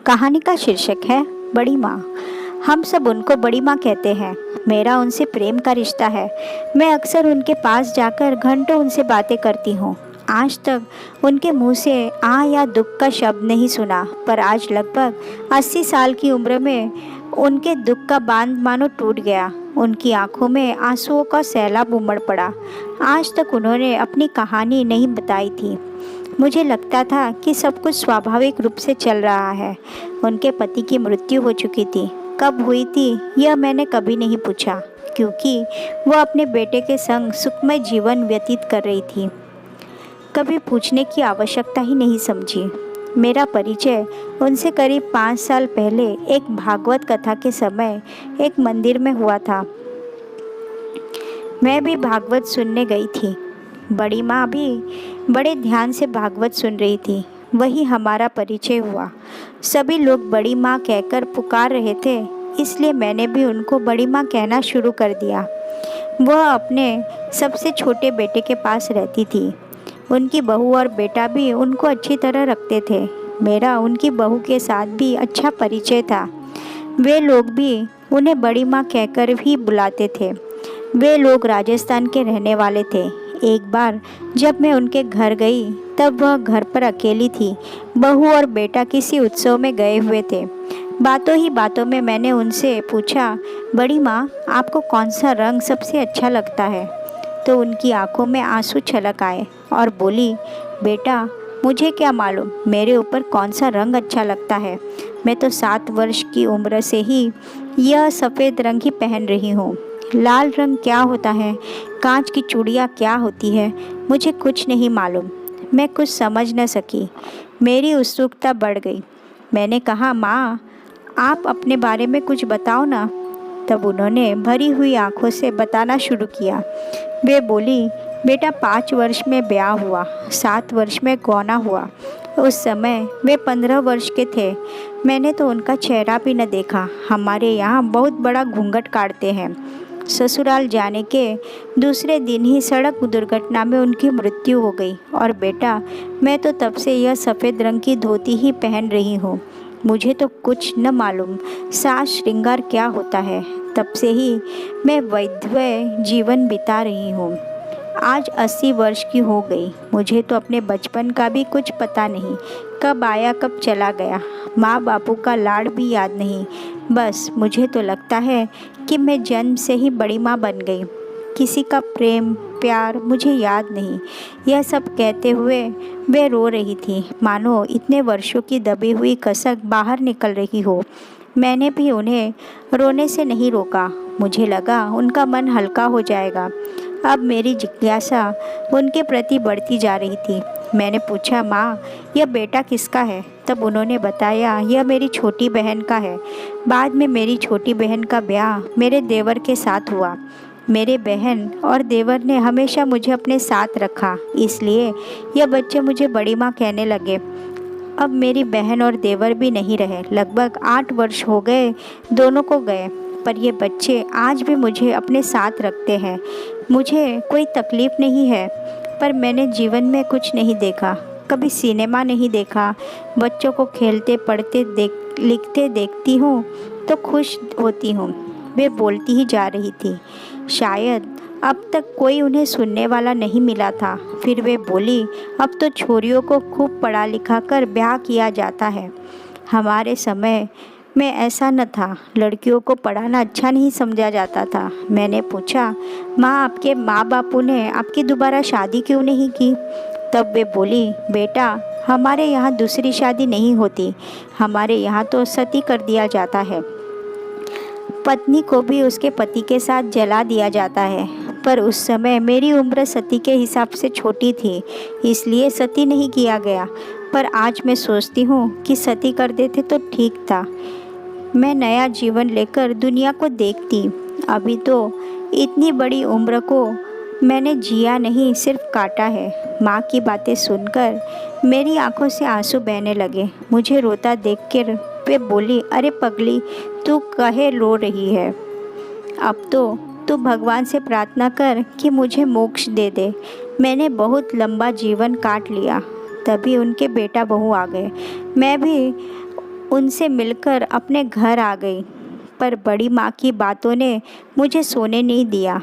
कहानी का शीर्षक है बड़ी माँ। हम सब उनको बड़ी माँ कहते हैं। मेरा उनसे प्रेम का रिश्ता है। मैं अक्सर उनके पास जाकर घंटों उनसे बातें करती हूँ। आज तक उनके मुंह से आ या दुख का शब्द नहीं सुना, पर आज लगभग 80 साल की उम्र में उनके दुख का बांध मानो टूट गया। उनकी आंखों में आंसुओं का सैलाब उमड़ पड़ा। आज तक उन्होंने अपनी कहानी नहीं बताई थी। मुझे लगता था कि सब कुछ स्वाभाविक रूप से चल रहा है। उनके पति की मृत्यु हो चुकी थी। कब हुई थी यह मैंने कभी नहीं पूछा, क्योंकि वह अपने बेटे के संग सुखमय जीवन व्यतीत कर रही थी। कभी पूछने की आवश्यकता ही नहीं समझी। मेरा परिचय उनसे करीब 5 साल पहले एक भागवत कथा के समय एक मंदिर में हुआ था। मैं भी भागवत सुनने गई थी। बड़ी माँ भी बड़े ध्यान से भागवत सुन रही थी। वही हमारा परिचय हुआ। सभी लोग बड़ी माँ कहकर पुकार रहे थे, इसलिए मैंने भी उनको बड़ी माँ कहना शुरू कर दिया। वह अपने सबसे छोटे बेटे के पास रहती थी। उनकी बहू और बेटा भी उनको अच्छी तरह रखते थे। मेरा उनकी बहू के साथ भी अच्छा परिचय था। वे लोग भी उन्हें बड़ी माँ कहकर ही बुलाते थे। वे लोग राजस्थान के रहने वाले थे। एक बार जब मैं उनके घर गई तब वह घर पर अकेली थी। बहू और बेटा किसी उत्सव में गए हुए थे। बातों ही बातों में मैंने उनसे पूछा, बड़ी माँ, आपको कौन सा रंग सबसे अच्छा लगता है? तो उनकी आंखों में आंसू छलक आए और बोली, बेटा, मुझे क्या मालूम मेरे ऊपर कौन सा रंग अच्छा लगता है। मैं तो 7 वर्ष की उम्र से ही यह सफ़ेद रंग ही पहन रही हूँ। लाल रंग क्या होता है, कांच की चूड़ियाँ क्या होती है, मुझे कुछ नहीं मालूम। मैं कुछ समझ न सकी। मेरी उत्सुकता बढ़ गई। मैंने कहा, माँ, आप अपने बारे में कुछ बताओ ना। तब उन्होंने भरी हुई आंखों से बताना शुरू किया। वे बोली, बेटा, 5 वर्ष में ब्याह हुआ, 7 वर्ष में गौना हुआ। उस समय वे 15 वर्ष के थे। मैंने तो उनका चेहरा भी न देखा। हमारे यहाँ बहुत बड़ा घूंघट काटते हैं। ससुराल जाने के दूसरे दिन ही सड़क दुर्घटना में उनकी मृत्यु हो गई। और बेटा, मैं तो तब से यह सफ़ेद रंग की धोती ही पहन रही हूँ। मुझे तो कुछ न मालूम साज श्रृंगार क्या होता है। तब से ही मैं वैधव्य जीवन बिता रही हूँ। आज 80 वर्ष की हो गई। मुझे तो अपने बचपन का भी कुछ पता नहीं, कब आया कब चला गया। माँ बापू का लाड़ भी याद नहीं। बस मुझे तो लगता है कि मैं जन्म से ही बड़ी माँ बन गई। किसी का प्रेम प्यार मुझे याद नहीं। यह सब कहते हुए वे रो रही थी, मानो इतने वर्षों की दबी हुई कसक बाहर निकल रही हो। मैंने भी उन्हें रोने से नहीं रोका। मुझे लगा उनका मन हल्का हो जाएगा। अब मेरी जिज्ञासा उनके प्रति बढ़ती जा रही थी। मैंने पूछा, माँ, यह बेटा किसका है? तब उन्होंने बताया, यह मेरी छोटी बहन का है। बाद में मेरी छोटी बहन का ब्याह मेरे देवर के साथ हुआ। मेरे बहन और देवर ने हमेशा मुझे अपने साथ रखा, इसलिए यह बच्चे मुझे बड़ी माँ कहने लगे। अब मेरी बहन और देवर भी नहीं रहे। लगभग 8 वर्ष हो गए दोनों को गए, पर ये बच्चे आज भी मुझे अपने साथ रखते हैं। मुझे कोई तकलीफ़ नहीं है, पर मैंने जीवन में कुछ नहीं देखा। कभी सिनेमा नहीं देखा। बच्चों को खेलते पढ़ते लिखते देखती हूँ तो खुश होती हूँ। वे बोलती ही जा रही थी। शायद अब तक कोई उन्हें सुनने वाला नहीं मिला था। फिर वे बोली, अब तो छोरियों को खूब पढ़ा लिखा कर ब्याह किया जाता है। हमारे समय में ऐसा न था। लड़कियों को पढ़ाना अच्छा नहीं समझा जाता था। मैंने पूछा, माँ, आपके माँ बापू ने आपकी दोबारा शादी क्यों नहीं की? तब वे बोली, बेटा, हमारे यहाँ दूसरी शादी नहीं होती। हमारे यहाँ तो सती कर दिया जाता है। पत्नी को भी उसके पति के साथ जला दिया जाता है। पर उस समय मेरी उम्र सती के हिसाब से छोटी थी, इसलिए सती नहीं किया गया। पर आज मैं सोचती हूँ कि सती कर देते तो ठीक था। मैं नया जीवन लेकर दुनिया को देखती। अभी तो इतनी बड़ी उम्र को मैंने जिया नहीं, सिर्फ काटा है। माँ की बातें सुनकर मेरी आंखों से आंसू बहने लगे। मुझे रोता देखकर वे बोली, अरे पगली, तू काहे रो रही है? अब तो तू भगवान से प्रार्थना कर कि मुझे मोक्ष दे दे। मैंने बहुत लंबा जीवन काट लिया। तभी उनके बेटा बहू आ गए। मैं भी उनसे मिलकर अपने घर आ गई, पर बड़ी माँ की बातों ने मुझे सोने नहीं दिया।